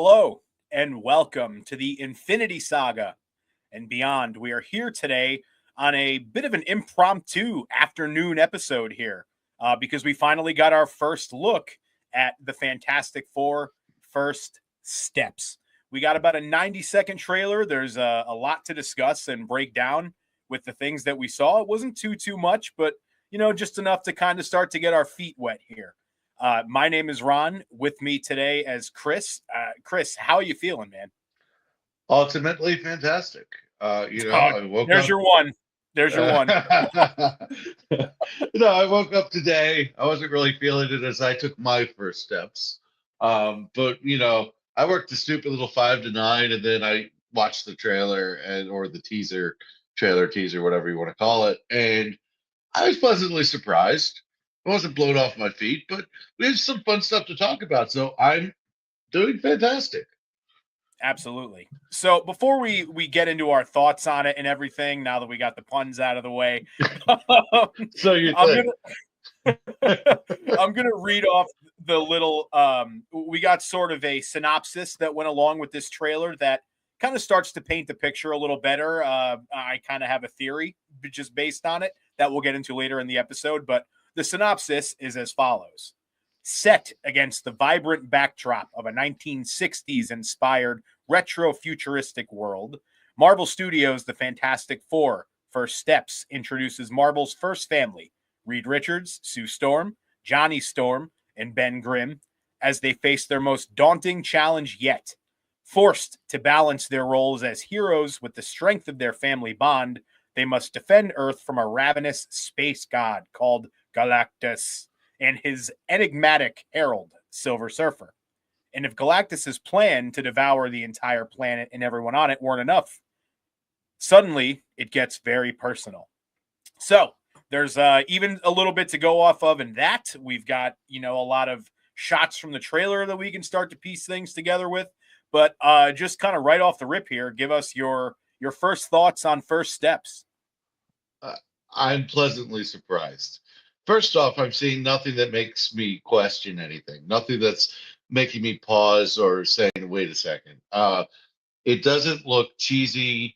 Hello and welcome to the Infinity Saga and beyond. We are here today on a bit of an impromptu afternoon episode here because we finally got our first look at the Fantastic Four First Steps. We got about a 90-second trailer. There's a lot to discuss and break down with the things that we saw. It wasn't too much, but just enough to kind of start to get our feet wet here. My name is Ron. With me today as Chris. Chris, how are you feeling, man? Ultimately fantastic. Oh, I woke there's up. your one. There's your one. I woke up today. I wasn't really feeling it as I took my first steps. But I worked a stupid little 5 to 9, and then I watched the trailer or the teaser, whatever you want to call it, and I was pleasantly surprised. I wasn't blown off my feet, but we have some fun stuff to talk about. So I'm doing fantastic. Absolutely. So before we get into our thoughts on it and everything, now that we got the puns out of the way, So you I'm think? gonna I'm gonna read off the little. We got sort of a synopsis that went along with this trailer that kind of starts to paint the picture a little better. I kind of have a theory just based on it that we'll get into later in the episode, but the synopsis is as follows. Set against the vibrant backdrop of a 1960s inspired retro futuristic world, Marvel Studios' The Fantastic Four First Steps introduces Marvel's first family, Reed Richards, Sue Storm, Johnny Storm, and Ben Grimm, as they face their most daunting challenge yet. Forced to balance their roles as heroes with the strength of their family bond, they must defend Earth from a ravenous space god called Galactus and his enigmatic herald, Silver Surfer. And if Galactus's plan to devour the entire planet and everyone on it weren't enough, suddenly it gets very personal. So there's even a little bit to go off of in that. We've got, a lot of shots from the trailer that we can start to piece things together with. But just kind of right off the rip here, give us your first thoughts on First Steps. Uh, I'm pleasantly surprised. First off, I'm seeing nothing that makes me question anything. Nothing that's making me pause or saying, "Wait a second." It doesn't look cheesy,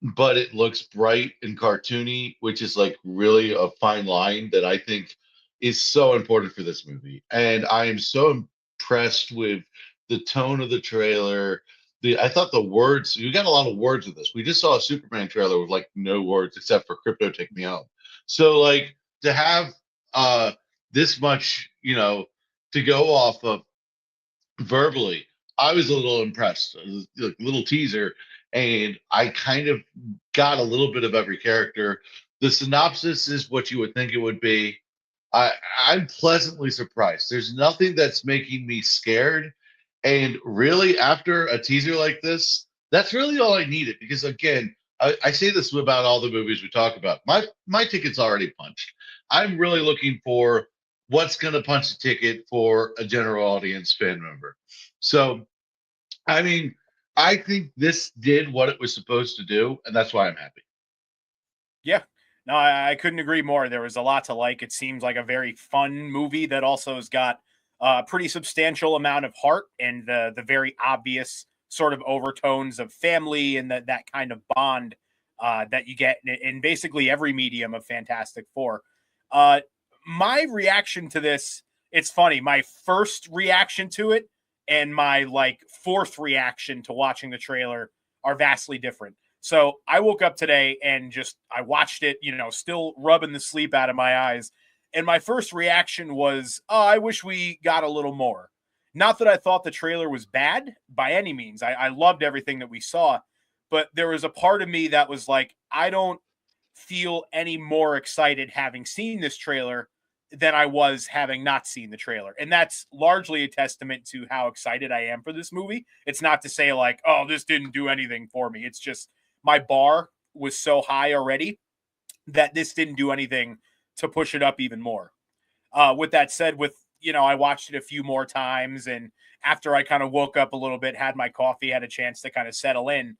but it looks bright and cartoony, which is like really a fine line that I think is so important for this movie. And I am so impressed with the tone of the trailer. I thought the words, you got a lot of words with this. We just saw a Superman trailer with like no words except for "Crypto Take Me Home." So like to have uh this much, to go off of verbally, I was a little impressed. It was a little teaser, and I kind of got a little bit of every character. The synopsis is what you would think it would be. I, I'm pleasantly surprised. There's nothing that's making me scared. And really, after a teaser like this, that's really all I needed. Because again, I say this about all the movies we talk about. My ticket's already punched. I'm really looking for what's going to punch the ticket for a general audience fan member. So, I mean, I think this did what it was supposed to do, and that's why I'm happy. Yeah. No, I couldn't agree more. There was a lot to like. It seems like a very fun movie that also has got a pretty substantial amount of heart and the very obvious sort of overtones of family and that kind of bond that you get in basically every medium of Fantastic Four. Uh, my reaction to this, it's funny. My first reaction to it and my like fourth reaction to watching the trailer are vastly different. So I woke up today and just I watched it, still rubbing the sleep out of my eyes. And my first reaction was, oh, I wish we got a little more. Not that I thought the trailer was bad by any means. I loved everything that we saw, but there was a part of me that was like, I don't feel any more excited having seen this trailer than I was having not seen the trailer. And that's largely a testament to how excited I am for this movie. It's not to say like, oh, this didn't do anything for me. It's just my bar was so high already that this didn't do anything to push it up even more. With that said, I watched it a few more times, and after I kind of woke up a little bit, had my coffee, had a chance to kind of settle in,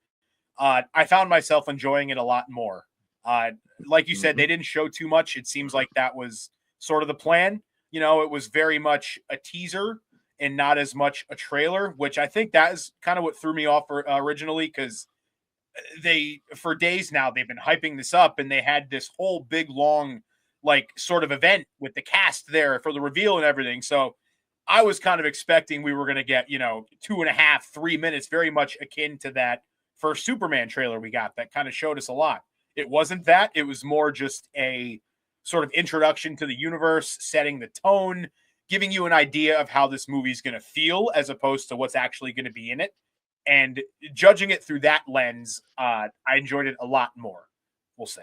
I found myself enjoying it a lot more. Uh, like you said, Mhm. they didn't show too much. It seems like that was sort of the plan. It was very much a teaser and not as much a trailer, which I think that is kind of what threw me off originally, because they, for days now, they've been hyping this up, and they had this whole big long like sort of event with the cast there for the reveal and everything. So I was kind of expecting we were going to get, 2.5, 3 minutes, very much akin to that first Superman trailer we got that kind of showed us a lot. It wasn't that. It was more just a sort of introduction to the universe, setting the tone, giving you an idea of how this movie's going to feel as opposed to what's actually going to be in it. And judging it through that lens, I enjoyed it a lot more, we'll say.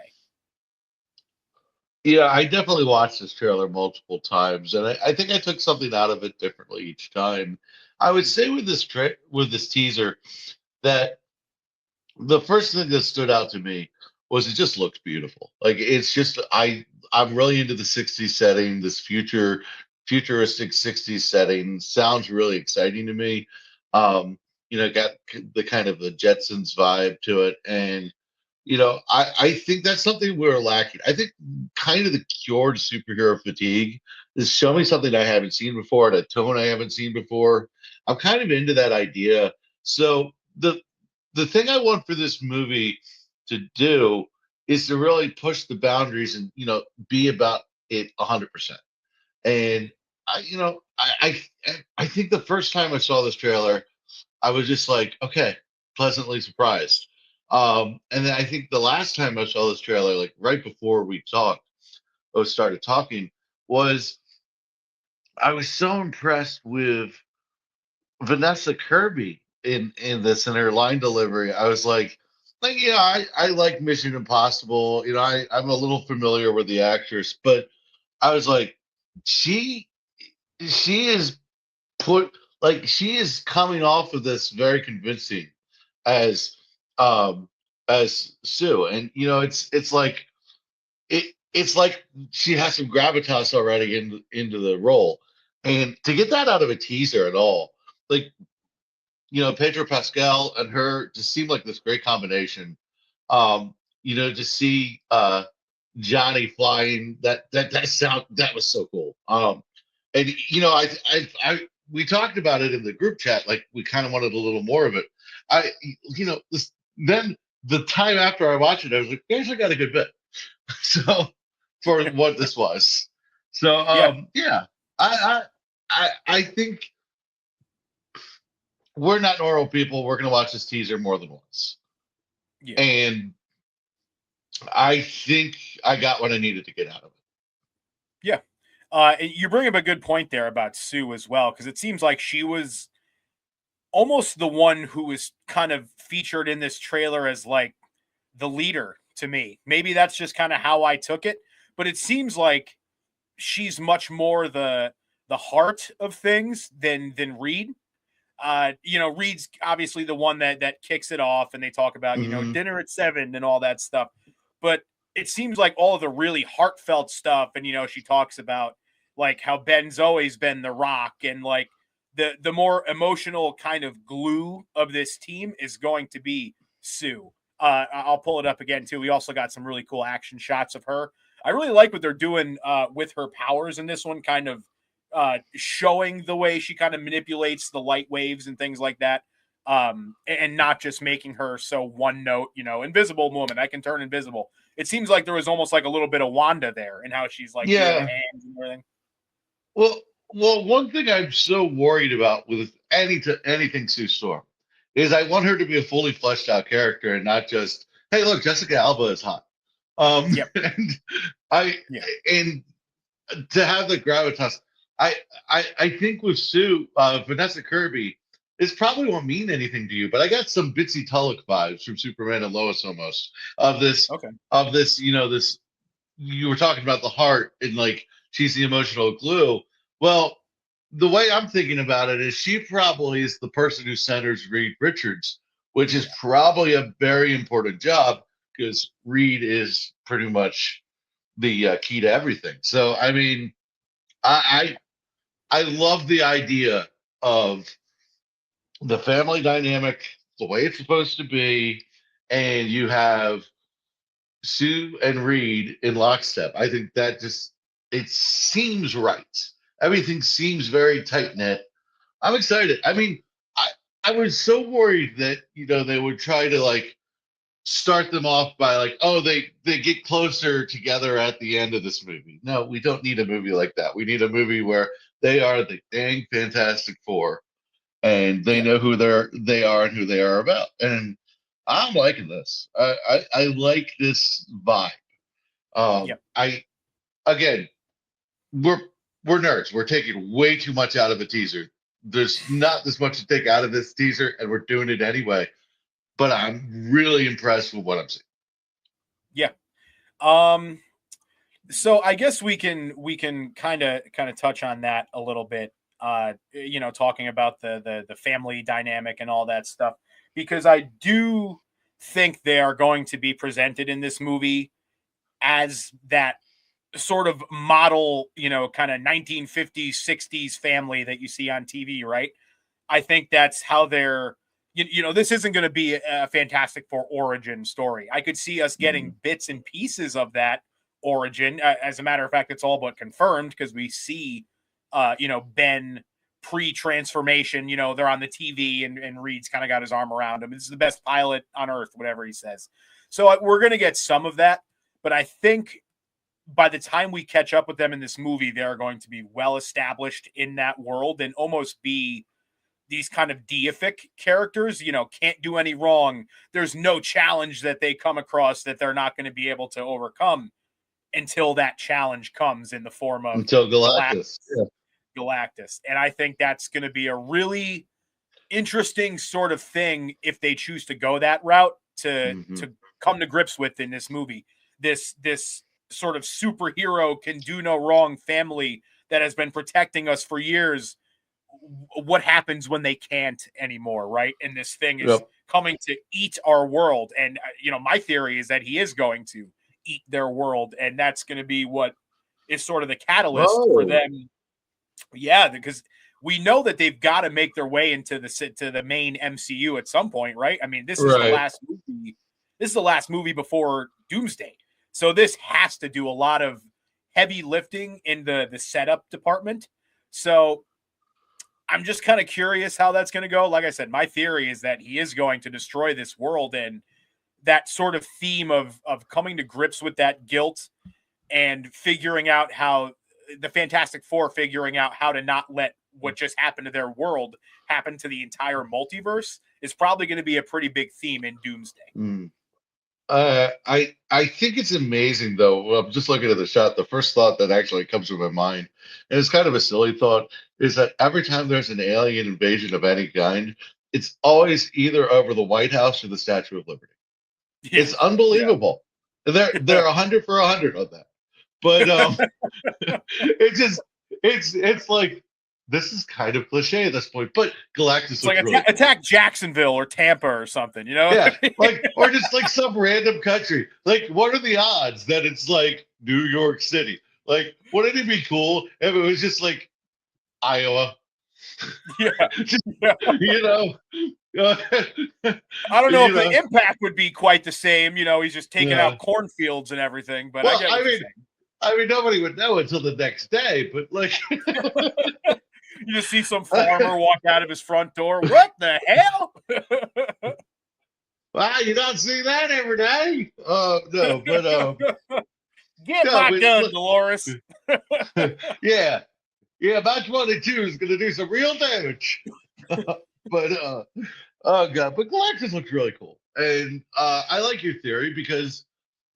Yeah, I definitely watched this trailer multiple times, and I think I took something out of it differently each time. I would say with with this teaser that the first thing that stood out to me was it just looks beautiful. Like it's just I'm really into the 60s setting, this futuristic 60s setting. Sounds really exciting to me. Got the kind of the Jetsons vibe to it. And I think that's something we're lacking. I think kind of the cure to superhero fatigue is show me something I haven't seen before, at a tone I haven't seen before. I'm kind of into that idea. So the thing I want for this movie to do is to really push the boundaries and be about it 100%. And I think the first time I saw this trailer, I was just like, okay, pleasantly surprised. And then I think the last time I saw this trailer, like right before we talked or started talking, was I was so impressed with Vanessa Kirby in this and her line delivery. I was like yeah, I like Mission Impossible. I'm a little familiar with the actress, but I was like, she she is she is coming off of this very convincing as um as Sue, and it's like she has some gravitas already into the role, and to get that out of a teaser at all, like Pedro Pascal and her just seemed like this great combination. To see Johnny flying that was so cool. And we talked about it in the group chat, like we kind of wanted a little more of it. Then the time after I watched it, I was like, "Guys, I got a good bit." So for what this was, so Yeah, yeah, I think we're not normal people. We're gonna watch this teaser more than once, yeah, and I think I got what I needed to get out of it. yeah. You bring up a good point there about Sue as well, because it seems like she was almost the one who was kind of featured in this trailer as like the leader to me. Maybe that's just kind of how I took it, but it seems like she's much more the heart of things than Reed. Reed's obviously the one that kicks it off, and they talk about Hmm. dinner at 7 and all that stuff. But it seems like all of the really heartfelt stuff, and she talks about like how Ben's always been the rock, and like the more emotional kind of glue of this team is going to be Sue. I'll pull it up again too. We also got some really cool action shots of her. I really like what they're doing with her powers in this one, kind of showing the way she kind of manipulates the light waves and things like that. And not just making her so one note, invisible woman. I can turn invisible. It seems like there was almost like a little bit of Wanda there and how she's like doing the Yeah. hands and everything. Well, one thing I'm so worried about with anything Sue Storm is I want her to be a fully fleshed out character and not just, hey, look, Jessica Alba is hot. Yep. And I Yeah. and to have the gravitas, I think with Sue, Vanessa Kirby, this probably won't mean anything to you, but I got some Bitsy Tulloch vibes from Superman and Lois almost of this Okay. of this this you were talking about the heart and like she's the emotional glue. Well, the way I'm thinking about it is she probably is the person who centers Reed Richards, which is Yeah. probably a very important job because Reed is pretty much the key to everything. So I mean, I love the idea of the family dynamic, the way it's supposed to be, and you have Sue and Reed in lockstep. I think that just it seems right. Everything seems very tight knit. I'm excited. I mean, I I was so worried that they would try to like start them off by like, oh, they get closer together at the end of this movie. No, we don't need a movie like that. We need a movie where they are the dang Fantastic Four and they Yeah, know they are and who they are about. And I'm liking this. I like this vibe. yeah, I again, we're we're nerds. We're taking way too much out of a teaser. There's not this much to take out of this teaser, and we're doing it anyway. But I'm really impressed with what I'm seeing. yeah. Um, so I guess we can kind of touch on that a little bit. Talking about the family dynamic and all that stuff, because I do think they are going to be presented in this movie as that sort of model, kind of 1950s, 60s family that you see on TV, right? I think that's how they're, this isn't going to be a Fantastic Four origin story. I could see us getting Mhm. bits and pieces of that origin. As a matter of fact, it's all but confirmed because we see, Ben pre-transformation. They're on the TV and Reed's kind of got his arm around him. This is the best pilot on earth, whatever he says. So we're going to get some of that, but I think by the time we catch up with them in this movie, they're going to be well established in that world and almost be these kind of deific characters, can't do any wrong. There's no challenge that they come across that they're not going to be able to overcome until that challenge comes in the form of Until Galactus. Galactus. Galactus. And I think that's going to be a really interesting sort of thing if they choose to go that route to Hmm. come to grips with in this movie. This sort of superhero can do no wrong family that has been protecting us for years, what happens when they can't anymore, right? And this thing is Yep. coming to eat our world. And my theory is that he is going to eat their world, and that's going to be what is sort of the catalyst for Oh, them. Yeah, because we know that they've got to make their way into the main MCU at some point, right? I mean, this is the right. last movie. This is the last movie before Doomsday, so this has to do a lot of heavy lifting in the setup department. So I'm just kind of curious how that's going to go. Like I said, my theory is that he is going to destroy this world, and that sort of theme of coming to grips with that guilt and figuring out how the Fantastic Four figuring out how to not let what just happened to their world happen to the entire multiverse is probably going to be a pretty big theme in Doomsday. Mm. I think it's amazing though. I'm just looking at the shot. The first thought that actually comes to my mind, and it's kind of a silly thought, is that every time there's an alien invasion of any kind, it's always either over the White House or the Statue of Liberty. Yeah, It's yeah, unbelievable. They're 100 for 100 on that. But it just it's like this is kind of cliche at this point. But Galactus it's like looks really cool. attack Jacksonville or Tampa or something, Yeah, like or just like some random country. Like, what are the odds that it's like New York City? Like, wouldn't it be cool if it was just like Iowa? Yeah, Just, yeah. you know, uh, I don't know you if the know. impact would be quite the same. He's just taking Yeah. out cornfields and everything, but I Well, get what you're saying. I mean, nobody would know until the next day. But like, You just see some farmer walk out of his front door. What the hell? wow, you don't see that every day. No, but Get no, my but gun, look, Dolores. yeah, yeah, Match 22 is going to do some real damage. But oh god, but Galactus looks really cool, and I like your theory because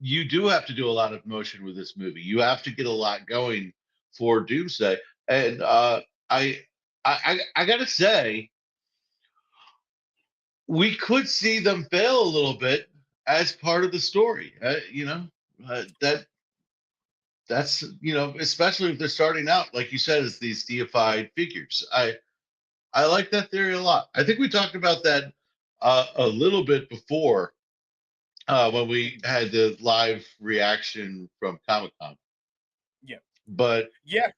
you do have to do a lot of motion with this movie. You have to get a lot going for Doomsday, and I, I gotta say, we could see them fail a little bit as part of the story. That's especially if they're starting out like you said as these deified figures. I like that theory a lot. I think we talked about that a little bit before when we had the live reaction from Comic Con. Yeah. But Yeah.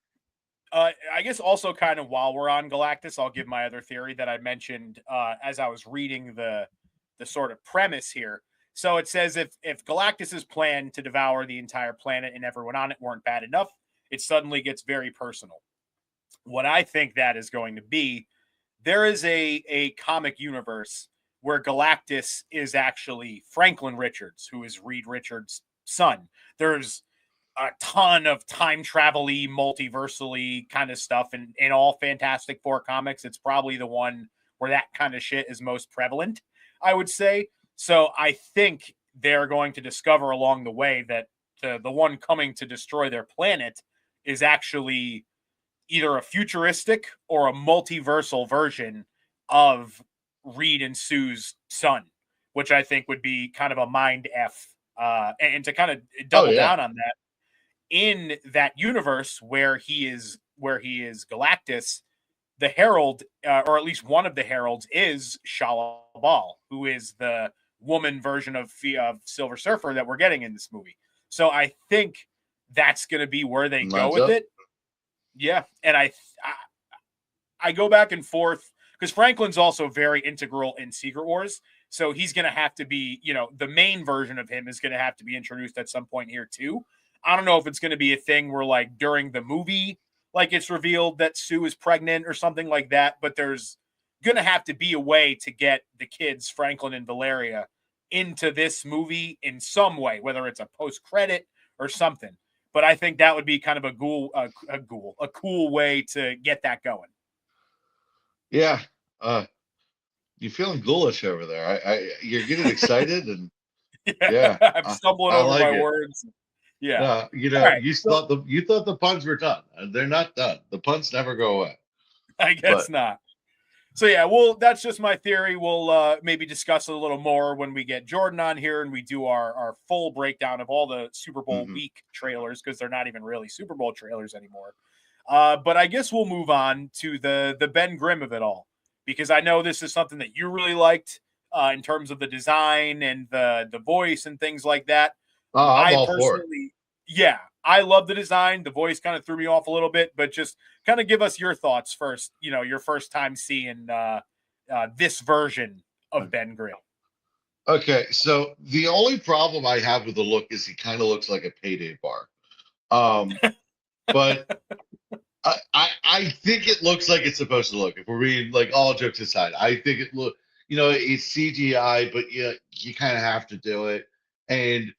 I guess also kind of while we're on Galactus, I'll give my other theory that I mentioned as I was reading the sort of premise here. So it says if Galactus's plan to devour the entire planet and everyone on it weren't bad enough, it suddenly gets very personal. What I think that is going to be there is a comic universe where Galactus is actually Franklin Richards, who is Reed Richards' son. There's a ton of time travel-y, multiversally kind of stuff in all Fantastic Four comics. It's probably the one where that kind of shit is most prevalent, I would say. So I think they're going to discover along the way that the one coming to destroy their planet is actually either a futuristic or a multiversal version of Reed and Sue's son, which I think would be kind of a mind F. And to kind of Oh double yeah, down on that, in that universe where he is Galactus, the Herald, or at least one of the Heralds, is Shala Bal, who is the woman version of Silver Surfer that we're getting in this movie. So I think that's going to be where they go lines with up. it. Yeah, and I go back and forth because Franklin's also very integral in Secret Wars. So he's going to have to be, the main version of him is going to have to be introduced at some point here too. I don't know if it's going to be a thing where like during the movie, like it's revealed that Sue is pregnant or something like that, but there's going to have to be a way to get the kids, Franklin and Valeria, into this movie in some way, whether it's a post credit or something. But I think that would be kind of a cool way to get that going. Yeah. You feeling ghoulish over there? You're getting excited, and Yeah, yeah, I'm stumbling I over like my it. words. Yeah. No, All right. So you thought the puns were done. They're not done. The puns never go away. I guess But not. So yeah, well, that's just my theory. We'll maybe discuss it a little more when we get Jordan on here and we do our full breakdown of all the Super Bowl mhm. week trailers because they're not even really Super Bowl trailers anymore. But I guess we'll move on to the Ben Grimm of it all because I know this is something that you really liked in terms of the design and the voice and things like that. Oh, I'm I all for it. personally, yeah, I love the design. The voice kind of threw me off a little bit, but just kind of give us your thoughts first. Your first time seeing this version of Ben Grimm. Okay, so the only problem I have with the look is he kind of looks like a payday bar. Um, but I think it looks like it's supposed to look. If we're being like all jokes aside, I think it look. It's CGI, but you kind of have to do it. And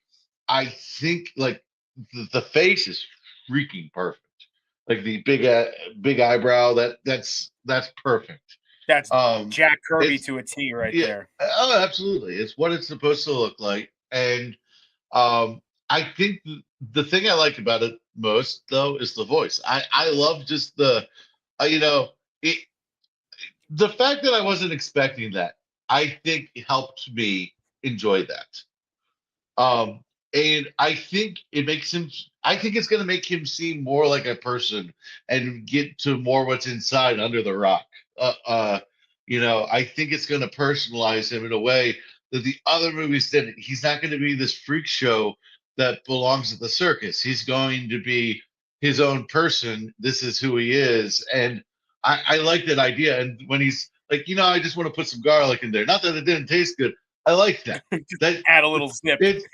I think like the face is freaking perfect. Like the big eyebrow. That's perfect. That's Um, Jack Kirby it's to a T right yeah, there. oh, absolutely. It's what it's supposed to look like. And I think the thing I like about it most though is the voice. I love just you know, it, the fact that I wasn't expecting that. I think it helped me enjoy that. Um, and I think it makes him. I think it's going to make him seem more like a person and get to more what's inside under the rock. Uh, uh, I think it's going to personalize him in a way that the other movies didn't. He's not going to be this freak show that belongs at the circus. He's going to be his own person. This is who he is, and I like that idea. And when he's like, I just want to put some garlic in there. Not that it didn't taste good. I like that. Just That add a little zip. it's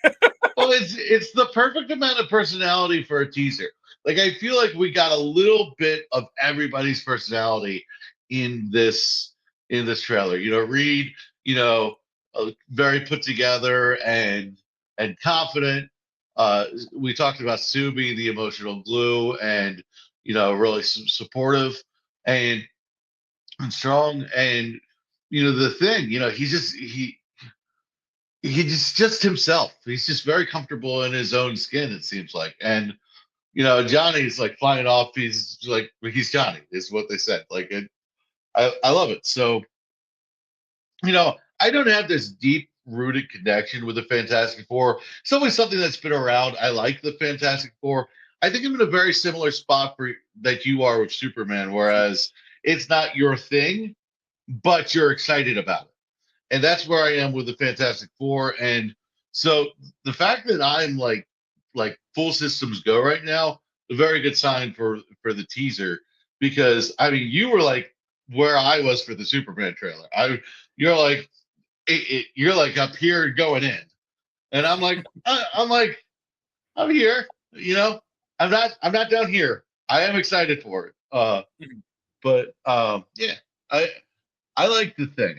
well, it's the perfect amount of personality for a teaser. Like I feel like we got a little bit of everybody's personality in this trailer. Reed, very put together and confident. We talked about Sue being the emotional glue and really supportive and strong. And the thing, he's just himself. He's just very comfortable in his own skin, it seems like. And Johnny's like flying off. He's Johnny, is what they said. Like I love it. So, I don't have this deep rooted connection with the Fantastic Four. It's always something that's been around. I like the Fantastic Four. I think I'm in a very similar spot for that you are with Superman, whereas it's not your thing, but you're excited about it. And that's where I am with the Fantastic Four. And so the fact that I'm like full systems go right now, a very good sign for the teaser, because I mean you were like where I was for the Superman trailer. You're like you're like up here going in, and I'm here. I'm not down here. I am excited for it. But yeah, I I like the thing.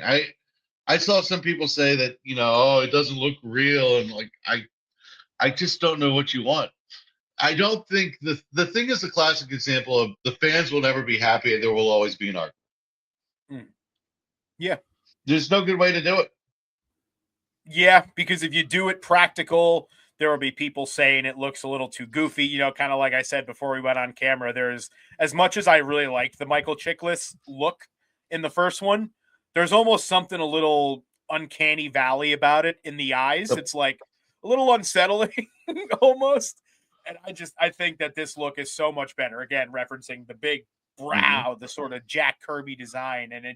I saw some people say that, oh, it doesn't look real, and like I just don't know what you want. I don't think the thing is a classic example of the fans will never be happy and there will always be an argument. Mm. Yeah. There's no good way to do it. Yeah, because if you do it practical, there will be people saying it looks a little too goofy. Kind of like I said before we went on camera, there's, as much as I really liked the Michael Chiklis look in the first one, there's almost something a little uncanny valley about it in the eyes. Yep. It's like a little unsettling almost. And I think that this look is so much better. Again, referencing the big Mm-hmm. brow, the sort of Jack Kirby design, and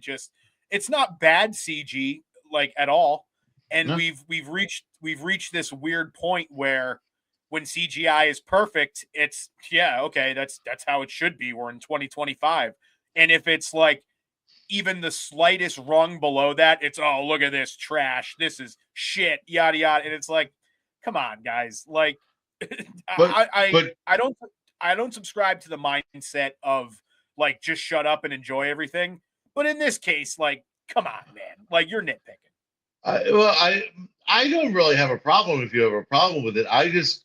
it's not bad CG like at all. And Yeah. we've reached this weird point where when CGI is perfect, it's, yeah, okay, that's how it should be. We're in 2025. And if it's like even the slightest rung below that, it's, oh, look at this trash, this is shit, yada yada. And it's like, come on, guys. Like, But I I but I don't subscribe to the mindset of like just shut up and enjoy everything. But in this case, like, come on, man. Like, you're nitpicking. I don't really have a problem if you have a problem with it. I just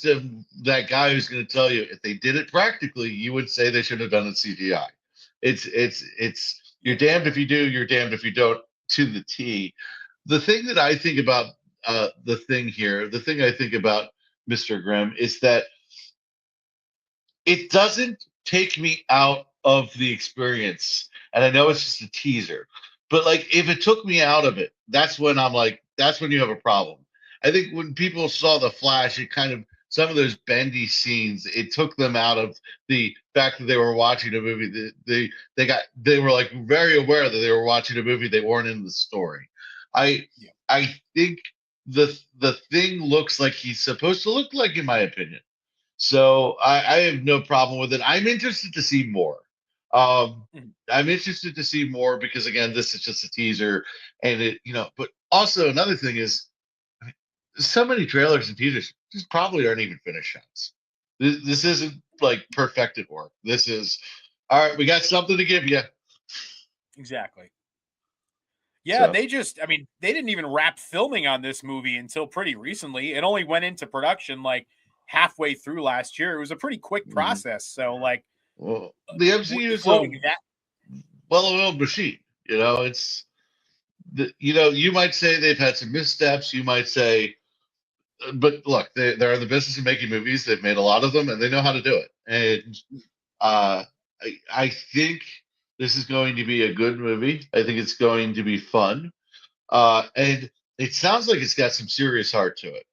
am that guy who's going to tell you if they did it practically, you would say they should have done it CGI. It's you're Yeah. damned if you do, you're damned if you don't, to the T. The thing that I think about the thing I think about Mr. Grimm is that it doesn't take me out of the experience. And I know it's just a teaser, but like if it took me out of it, that's when I'm like, that's when you have a problem. I think when people saw the Flash, it kind of some of those bendy scenes, it took them out of the fact that they were watching a movie. They were like very aware that they were watching a movie. They weren't in the story. I Yeah. I think the thing looks like he's supposed to look like, in my opinion. So I have no problem with it. I'm interested to see more. Mhm. I'm interested to see more because again, this is just a teaser, and But also another thing is, so many trailers and teasers just probably aren't even finished shots. This isn't like perfected work. This is all right. We got something to give you. Exactly. Yeah, So they didn't even wrap filming on this movie until pretty recently. It only went into production like halfway through last year. It was a pretty quick mhm. process. So, like, Well, the MCU is a throwing that, well-oiled machine. You might say they've had some missteps. You might say but look, they're in the business of making movies. They've made a lot of them, and they know how to do it. And uh, I think this is going to be a good movie. I think it's going to be fun, and it sounds like it's got some serious heart to it.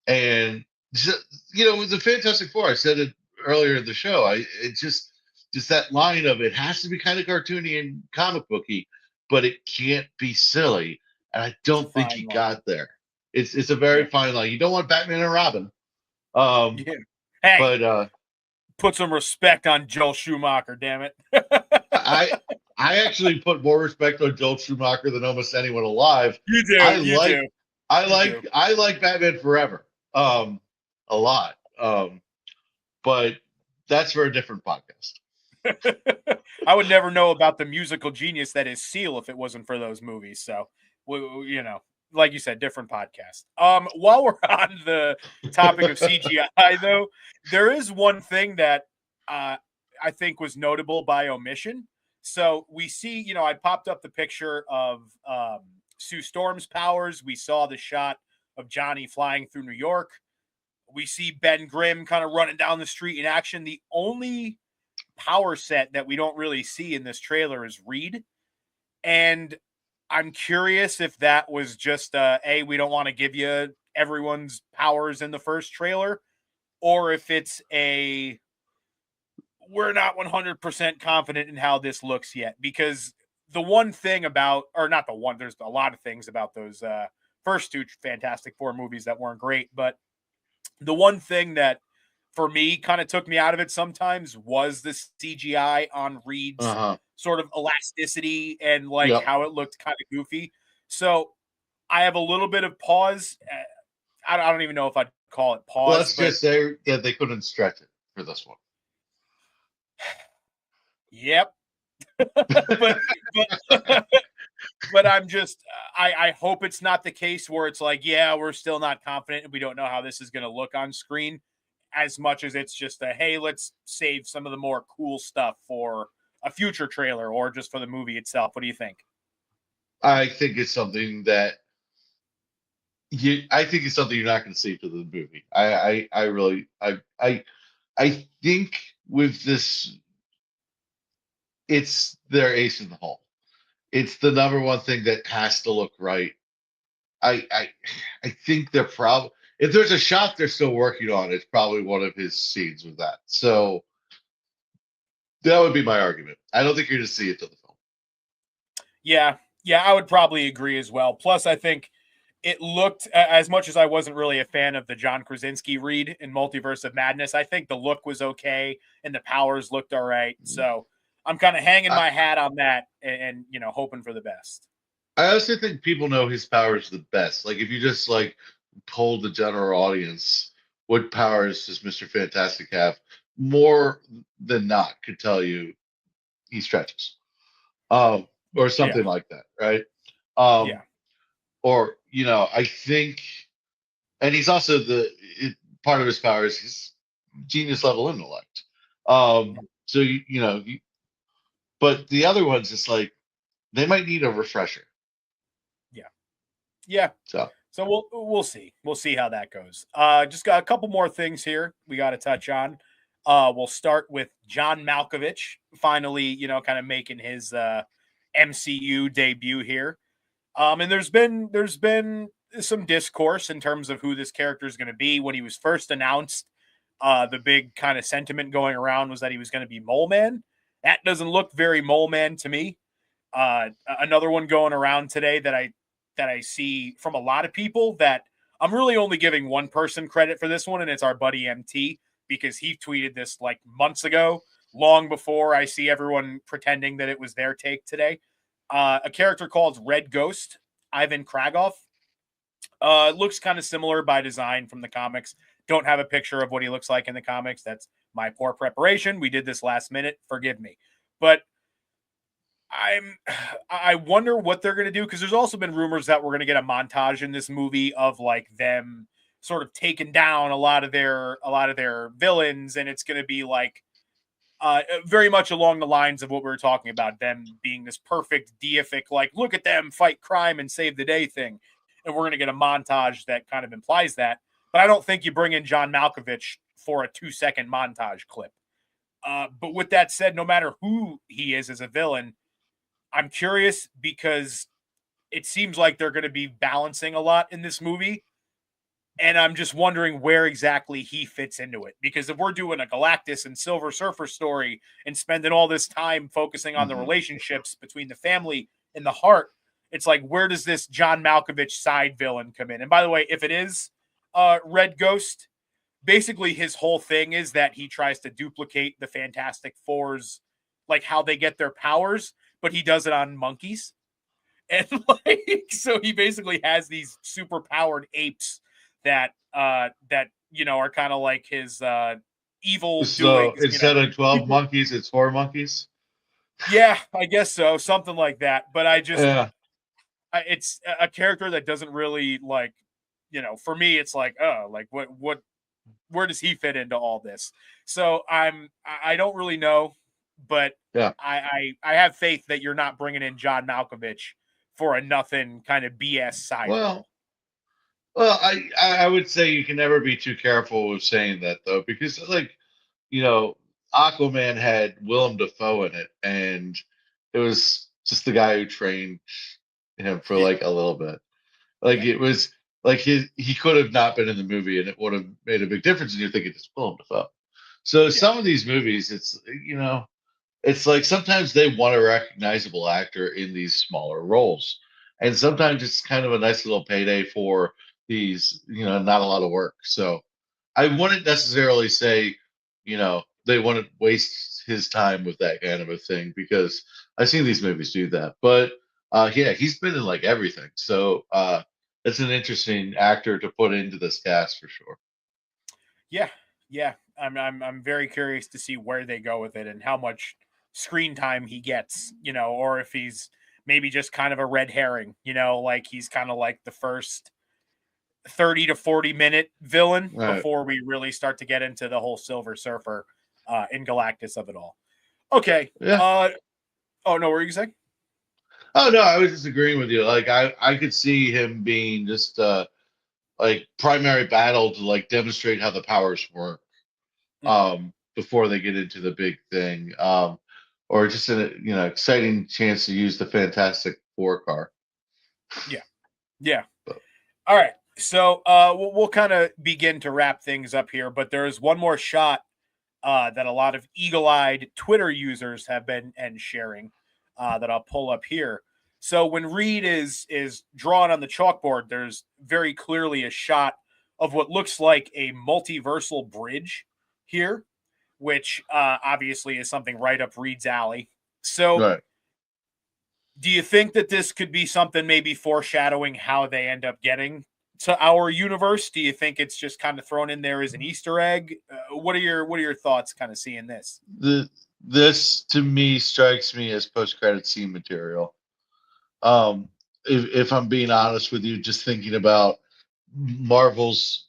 And with the Fantastic Four, I said it earlier in the show. It just that line of it has to be kind of cartoony and comic booky, but it can't be silly. And I it's a don't think he fine line. got there. It's a very Yeah. fine line. You don't want Batman and Robin, um, Yeah. Hey, but put some respect on Joel Schumacher, damn it. I I actually put more respect on Joel Schumacher than almost anyone alive. You I do. You like do. I You do. like I like Batman Forever a lot, but that's for a different podcast. I would never know about the musical genius that is Seal if it wasn't for those movies. So, like you said, different podcast. While we're on the topic of CGI, though, there is one thing that uh, I think was notable by omission. So we see, I popped up the picture of Sue Storm's powers. We saw the shot of Johnny flying through New York. We see Ben Grimm kind of running down the street in action. The only power set that we don't really see in this trailer is Reed. And I'm curious if that was just we don't want to give you everyone's powers in the first trailer, or if it's we're not 100% confident in how this looks yet. Because the one thing about, or not the one, there's a lot of things about those first two Fantastic Four movies that weren't great, but the one thing that for me kind of took me out of it sometimes was the CGI on Reed's Uh-huh. sort of elasticity and like Yep. how it looked kind of goofy. So I have a little bit of pause. I don't even know if I'd call it pause, Let's but just say that they couldn't stretch it for this one. yep. but but but I'm just I hope it's not the case where it's like, yeah, we're still not confident and we don't know how this is going to look on screen, as much as it's just a hey, let's save some of the more cool stuff for a future trailer or just for the movie itself. What do you think? I think it's something that I think it's something you're not going to see for the movie. I really, I think with this, it's their ace in the hole. It's the number one thing that has to look right. I, I, I think they're probably, if there's a shot they're still working on, it's probably one of his scenes with that. So that would be my argument. I don't think you're going to see it till the film. Yeah, yeah, I would probably agree as well. Plus, I think it looked as much as I wasn't really a fan of the John Krasinski read in Multiverse of Madness. I think the look was okay and the powers looked all right. So I'm kind of hanging I, my hat on that and hoping for the best. I also think people know his powers the best. Like if you just like polled the general audience, what powers does Mr. Fantastic have? More than not could tell you he stretches. Or Yeah, something like that, right? Um, yeah, or I think, and he's also part of his power is his genius level intellect. So but the other ones, it's like they might need a refresher. yeah, yeah. So So we'll see. We'll see how that goes. Just got a couple more things here we got to touch on. We'll start with John Malkovich finally, kind of making his MCU debut here. And there's been some discourse in terms of who this character is going to be. When he was first announced, the big kind of sentiment going around was that he was going to be Mole Man. That doesn't look very Mole Man to me. Another one going around today that I see from a lot of people that I'm really only giving one person credit for this one, and it's our buddy MT because he tweeted this like months ago, long before I see everyone pretending that it was their take today. A character called Red Ghost, Ivan Kragoff. Looks kind of similar by design from the comics. Don't have a picture of what he looks like in the comics. That's my poor preparation. We did this last minute. Forgive me. But I'm I wonder what they're going to do because there's also been rumors that we're going to get a montage in this movie of like them sort of taking down a lot of their villains, and it's going to be like very much along the lines of what we were talking about, them being this perfect deific, like look at them fight crime and save the day thing, and we're going to get a montage that kind of implies that. But I don't think you bring in John Malkovich for a 2-second montage clip. But with that said, no matter who he is as a villain, I'm curious because it seems like they're going to be balancing a lot in this movie. And I'm just wondering where exactly he fits into it. Because if we're doing a Galactus and Silver Surfer story and spending all this time focusing on the mhm. relationships between the family and the heart, it's like, where does this John Malkovich side villain come in? And by the way, if it is Red Ghost, basically his whole thing is that he tries to duplicate the Fantastic Four's, like how they get their powers, but he does it on monkeys. And like, so he basically has these super powered apes that are kind of like his evil So doings. instead of 12 Super, monkeys, it's four monkeys. yeah, I guess so, something like that. But Yeah, it's a character that doesn't really like, for me, it's like, oh, like what where does he fit into all this? So I don't really know, but yeah. I have faith that you're not bringing in John Malkovich for a nothing kind of BS side Well, role. well, I would say you can never be too careful with saying that though, because like you know, Aquaman had Willem Dafoe in it, and it was just the guy who trained him for Yeah, like a little bit. Like yeah, it was like he could have not been in the movie, and it would have made a big difference. And you're thinking it's Willem Dafoe. So yeah, some of these movies, it's like sometimes they want a recognizable actor in these smaller roles, and sometimes it's kind of a nice little payday for these, not a lot of work. So I wouldn't necessarily say, they wouldn't waste his time with that kind of a thing because I've seen these movies do that. But yeah, he's been in like everything. So it's an interesting actor to put into this cast for sure. yeah, yeah. I'm very curious to see where they go with it and how much screen time he gets, or if he's maybe just kind of a red herring, like he's kind of like the first 30 to 40-minute villain Right. before we really start to get into the whole Silver Surfer in Galactus of it all. Okay. Yeah. Oh no, what were you saying? Oh no, I was just agreeing with you. Like I could see him being just like primary battle to like demonstrate how the powers work Mhm. before they get into the big thing. Or just an exciting chance to use the Fantastic Four car. Yeah. Yeah. But, All right. So we'll kind of begin to wrap things up here, but there's one more shot that a lot of eagle-eyed Twitter users have been and sharing that I'll pull up here. So when Reed is drawn on the chalkboard, there's very clearly a shot of what looks like a multiversal bridge here, which obviously is something right up Reed's alley. So right. do you think that this could be something maybe foreshadowing how they end up getting to our universe? Do you think it's just kind of thrown in there as an Easter egg? What are your thoughts kind of seeing this? This to me strikes me as post credit scene material. Um, if I'm being honest with you, just thinking about Marvel's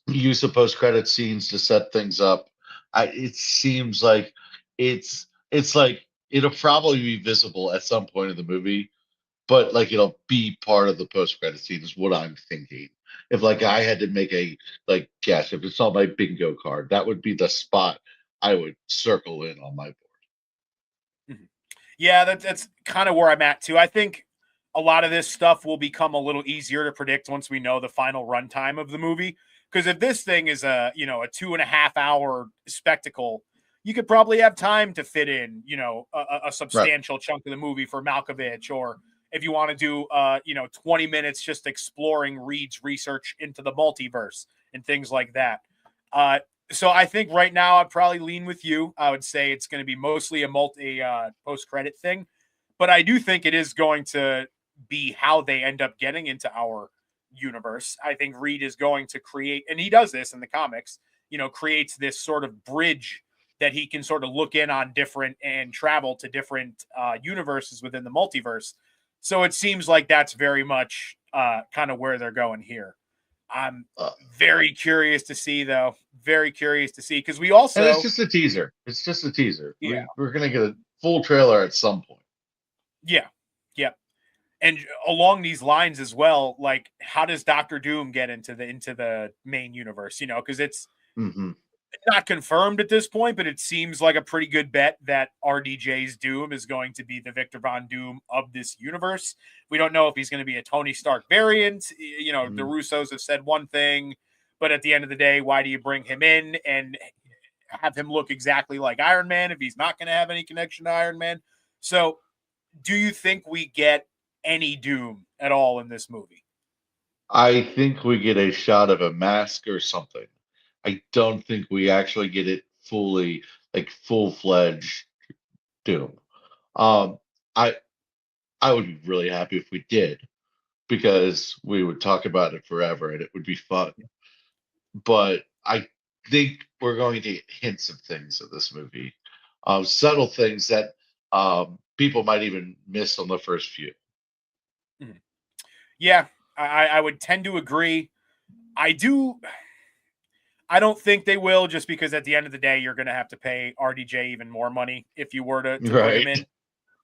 use of post credit scenes to set things up, it seems like it's like it'll probably be visible at some point in the movie, but like it'll be part of the post credit scene is what I'm thinking. If like I had to make a like guess, if it's on my bingo card, that would be the spot I would circle in on my board. Mhm. Yeah, that's kind of where I'm at too. I think a lot of this stuff will become a little easier to predict once we know the final runtime of the movie. Because if this thing is a 2.5 hour spectacle, you could probably have time to fit in a Right. substantial chunk of the movie for Malkovich, or if you want to do 20 minutes just exploring Reed's research into the multiverse and things like that. Uh, so I think right now I'd probably lean with you. I would say it's going to be mostly a multi post credit thing, but I do think it is going to be how they end up getting into our universe. I think Reed is going to create, and he does this in the comics. Creates this sort of bridge that he can sort of look in on different and travel to different universes within the multiverse. So it seems like that's very much kind of where they're going here. I'm Uh, very curious to see, though. Very curious to see because we and it's also, just a teaser. It's just a teaser. yeah, We're gonna get a full trailer at some point. yeah, yeah. And along these lines as well, like how does Doctor Doom get into the main universe? Because it's Hmm. not confirmed at this point, but it seems like a pretty good bet that RDJ's Doom is going to be the Victor Von Doom of this universe. We don't know if he's going to be a Tony Stark variant. The Russos have said one thing, but at the end of the day, why do you bring him in and have him look exactly like Iron Man if he's not going to have any connection to Iron Man? So, do you think we get any Doom at all in this movie? I think we get a shot of a mask or something. I don't think we actually get it fully, like full fledged Doom. Um, I I would be really happy if we did because we would talk about it forever and it would be fun. But I think we're going to get hints of things in this movie, subtle things that people might even miss on the first few. Mhm. Yeah, I would tend to agree. I do. I don't think they will, just because at the end of the day, you're going to have to pay RDJ even more money if you were to bring him Right. in.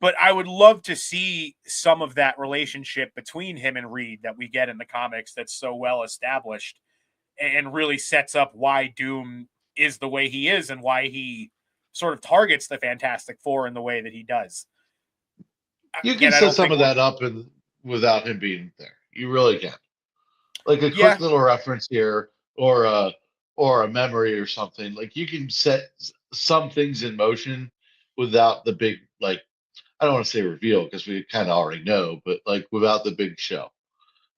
But I would love to see some of that relationship between him and Reed that we get in the comics that's so well established and really sets up why Doom is the way he is and why he sort of targets the Fantastic Four in the way that he does. You can Again, I set don't some think of we're. that up and without him being there. You really can. Like a quick Yeah, little reference here or a memory or something. Like you can set some things in motion without the big like I don't want to say reveal because we kind of already know, but like without the big show.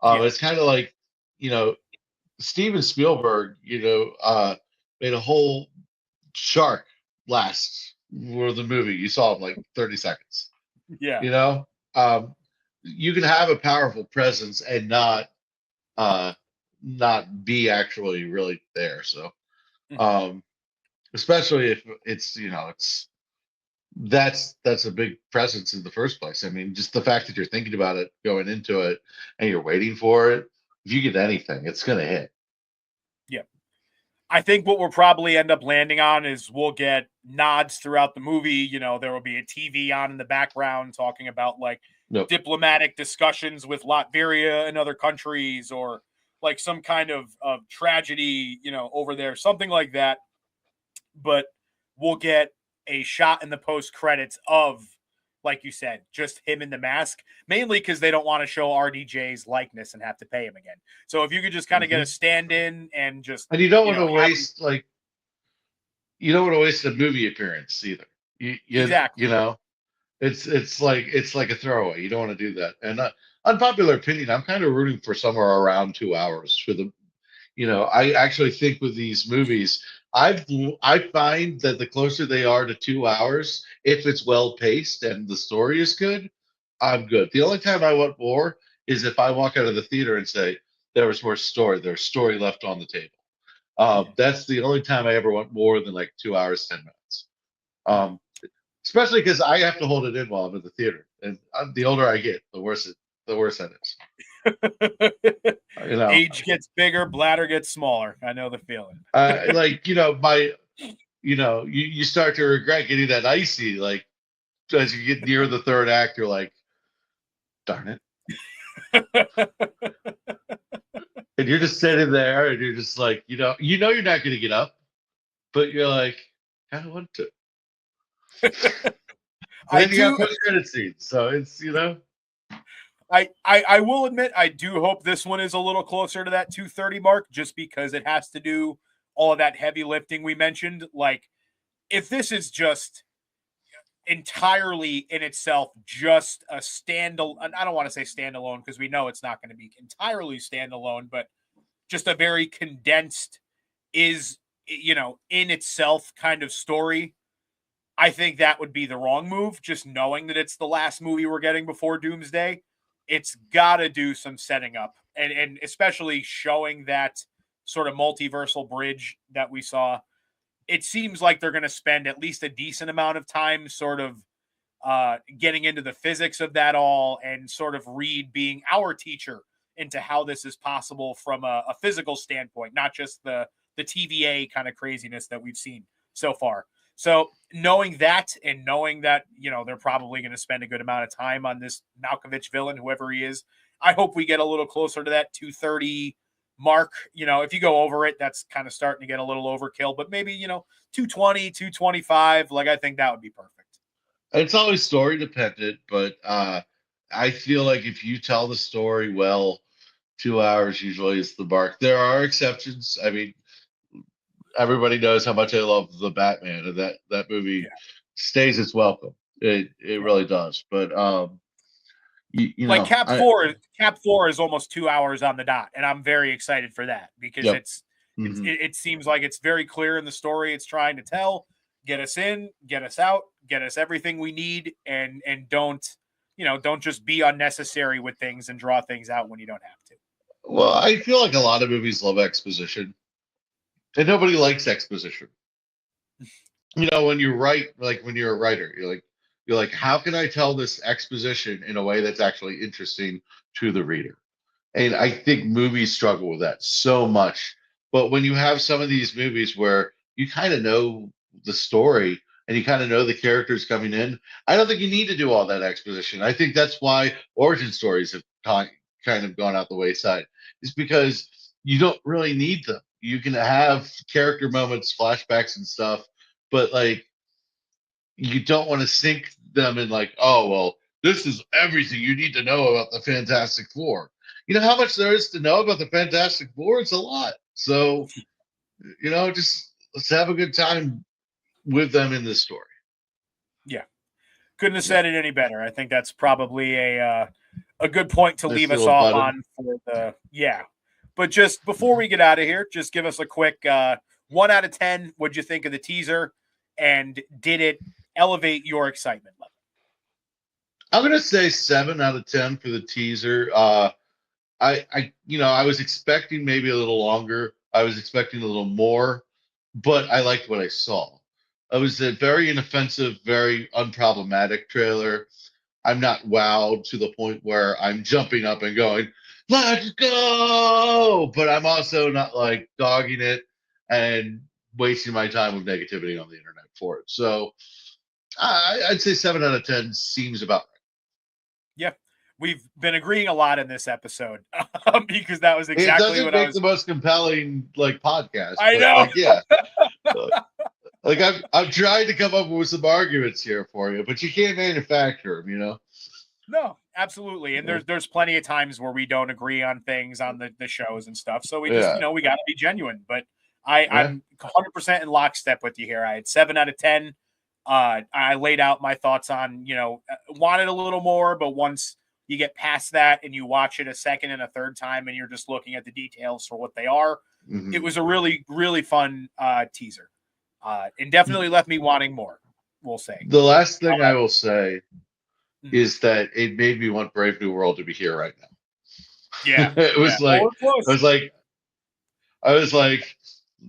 yeah, It's kind of like you know Steven Spielberg, made a whole shark last for the movie. You saw him like 30 seconds. yeah. You know, um, you can have a powerful presence and uh, not be actually really there. So, Mhm. um, especially if it's that's a big presence in the first place. I mean, just the fact that you're thinking about it going into it and you're waiting for it, if you get anything, it's gonna hit. Yeah. I think what we'll probably end up landing on is we'll get nods throughout the movie. There will be a TV on in the background talking about like Nope. diplomatic discussions with Latveria and other countries, or like some kind of tragedy, over there, something like that. But we'll get a shot in the post credits of, like you said, just him in the mask, mainly because they don't want to show RDJ's likeness and have to pay him again. So if you could just kind of get a Hmm. stand in and just, And you don't want to have him. waste like you don't want to waste a movie appearance either. You Exactly. know, it's like a throwaway. You don't want to do that. And unpopular opinion, I'm kind of rooting for somewhere around 2 hours for the. I actually think with these movies, I find that the closer they are to 2 hours, if it's well paced and the story is good, I'm good. The only time I want more is if I walk out of the theater and say there was more story, there's story left on the table. Mhm, That's the only time I ever want more than like 2 hours, 10 minutes. mhm. Um, Especially because I have to hold it in while I'm in the theater, and the older I get, the worse that is. You know, Age gets bigger, bladder gets smaller. I know the feeling. like you start to regret getting that icy. Like as you get near the third act, you're like, darn it, and you're just sitting there, and you're just like, you're not going to get up, but you're like, I don't want to. And I then you got do. post credit scenes, so it's I will admit I do hope this one is a little closer to that 2:30 mark, just because it has to do all of that heavy lifting we mentioned. Like, if this is just entirely in itself just a standalone, I don't want to say standalone because we know it's not going to be entirely standalone, but just a very condensed, is, in itself kind of story, I think that would be the wrong move. Just knowing that it's the last movie we're getting before Doomsday, it's got to do some setting up, and especially showing that sort of multiversal bridge that we saw. It seems like they're going to spend at least a decent amount of time sort of getting into the physics of that all, and sort of Reed being our teacher into how this is possible from a physical standpoint, not just the TVA kind of craziness that we've seen so far. So knowing that, and knowing that they're probably going to spend a good amount of time on this Malkovich villain, whoever he is, I hope we get a little closer to that 2:30 mark. If you go over it, that's kind of starting to get a little overkill. But maybe 2:20, 2:25. Like, I think that would be perfect. it's always story dependent, but I feel like if you tell the story well, 2 hours usually is the mark. There are exceptions. I mean, everybody knows how much I love the Batman, and that movie Yeah. stays its welcome. It Yeah. really does. But Like Cap I 4, Cap 4 is almost 2 hours on the dot, and I'm very excited for that because yep. it's Hmm. it seems like it's very clear in the story it's trying to tell. Get us in, get us out, get us everything we need, and don't just be unnecessary with things and draw things out when you don't have to. Well, I feel like a lot of movies love exposition, and nobody likes exposition. When you write, like when you're a writer, you're like, how can I tell this exposition in a way that's actually interesting to the reader? And I think movies struggle with that so much. But when you have some of these movies where you kind of know the story and you kind of know the characters coming in, I don't think you need to do all that exposition. I think that's why origin stories have kind of gone out the wayside, is because you don't really need them. You can have character moments, flashbacks, and stuff, but like you don't want to sink them in like, oh well, this is everything you need to know about the Fantastic Four. You know how much there is to know about the Fantastic Four? It's a lot. So, just let's have a good time with them in this story. Yeah, couldn't have Yeah. said it any better. I think that's probably a good point to Nice leave us little off button. on for the yeah. But just before we get out of here, just give us a quick 1 out of 10. What'd you think of the teaser, and did it elevate your excitement level? I'm gonna say 7 out of 10 for the teaser. I was expecting maybe a little longer. I was expecting a little more, but I liked what I saw. It was a very inoffensive, very unproblematic trailer. I'm not wowed to the point where I'm jumping up and going, "Let's go!" But I'm also not like dogging it and wasting my time with negativity on the internet for it. So I'd say 7 out of 10 seems about Yeah, we've been agreeing a lot in this episode because that was right. It exactly doesn't what I make was. the most compelling like podcast, I but know. like yeah, uh, like I'm trying to come up with some arguments here for you, but you can't manufacture them, you know. No, absolutely. And Yeah, there's plenty of times where we don't agree on things on the shows and stuff. So we just, yeah, we got to be genuine. But yeah. I'm 100% in lockstep with you here. I had 7 out of 10. I laid out my thoughts on, wanted a little more, but once you get past that and you watch it a second and a third time and you're just looking at the details for what they are, it Hmm. was a really, really fun teaser. And definitely left me wanting more, we'll say. The last thing I will say Mhm. is that it made me want Brave New World to be here right now. Yeah, It yeah. was Well, like we're I close. was like I was like,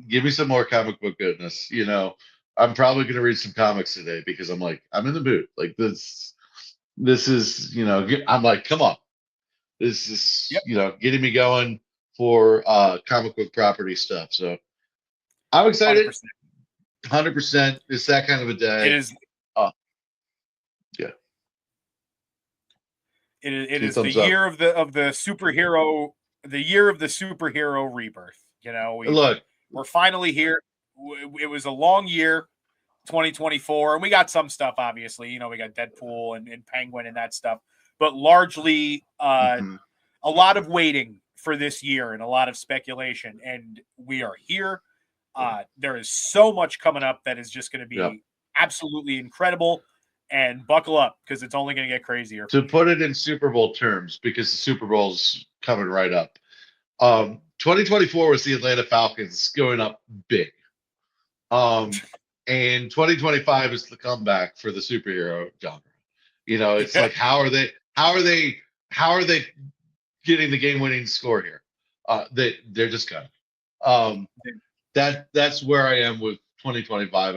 give me some more comic book goodness. You know, I'm probably gonna read some comics today because I'm like, I'm in the mood. Like this is, I'm like, come on. This is, Yep, getting me going for comic book property stuff. So I'm excited. 100%. 100%. It's that kind of a It day. is Oh, yeah. it Two is the thumbs up. year of the superhero, the year of the superhero rebirth. Look, We're finally here. It was a long year, 2024, and we got some stuff obviously. We got Deadpool and Penguin and that stuff, but largely mhm, a lot of waiting for this year and a lot of speculation, and we are here. There is so much coming up that is just going to yeah. be absolutely incredible. And buckle up because it's only going to get crazier To from here. put it in Super Bowl terms, because the Super Bowl's coming right up. 2024 was the Atlanta Falcons going up big. Um, and 2025 is the comeback for the superhero genre. It's Yeah, like how are they getting the game-winning score here? They're just gonna. Um, that's where I am with 2025.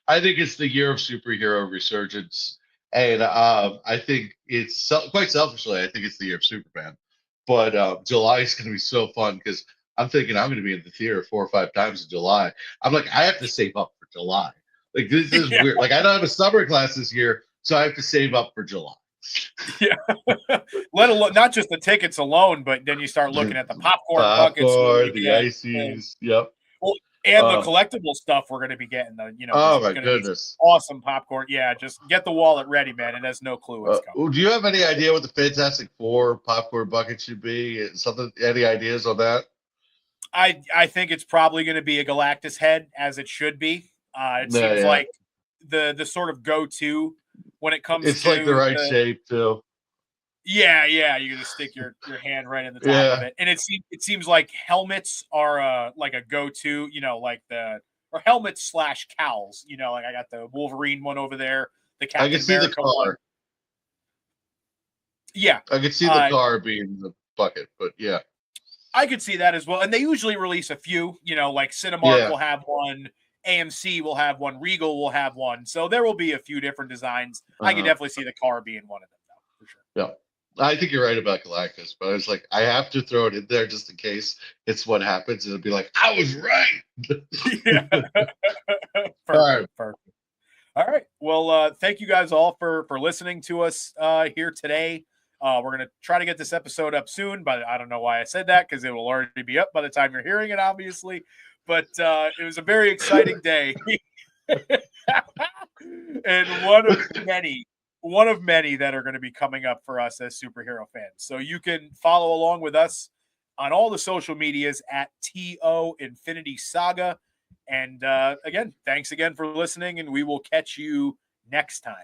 I think it's the year of superhero resurgence, and I think it's quite selfishly, I think it's the year of Superman. But July is going to be so fun because I'm thinking I'm going to be in the theater 4 or 5 times in July. I'm like, I have to save up for July. Like this is yeah, weird. Like I don't have a summer class this year, so I have to save up for July. yeah. Let alone not just the tickets alone, but then you start looking at the popcorn buckets we're going Popcorn, to the get, and ices. Yep. well, and the Uh, collectible stuff we're going to be getting. There's oh my going to be goodness. awesome popcorn. Yeah, just get the wallet ready, man. It has no clue what's coming. Do you have any idea what the Fantastic Four popcorn bucket should be? Something? Any ideas on that? I think it's probably going to be a Galactus head, as it should be. It Yeah, seems yeah. like the sort of go to when it comes It's like the to right the shape too. yeah, yeah. You're gonna stick your hand right in the top of Yeah. it, and it seems like helmets are like a go to. Like the or helmets slash cowls. Like I got the Wolverine one over there, the I Captain could see the America one. car. Yeah, I could see the uh, car being the bucket, but yeah. I could see that as well. And they usually release a few. Like Cinemark Yeah. will have one, AMC will have one, Regal will have one. So there will be a few different designs. I could Uh-huh. definitely see the car being one of them, though, for sure. Yeah. I think you're right about Galactus, but I was like, I have to throw it in there just in case it's what happens. It'll be like, I was right. Yeah. All right. Perfect. Perfect. All right. Well, thank you guys all for listening to us here today. We're gonna try to get this episode up soon, but I don't know why I said that because it will already be up by the time you're hearing it, obviously. But it was a very exciting day, and one of many that are going to be coming up for us as superhero fans. So you can follow along with us on all the social medias at TO Infinity Saga. And again, thanks again for listening, and we will catch you next time.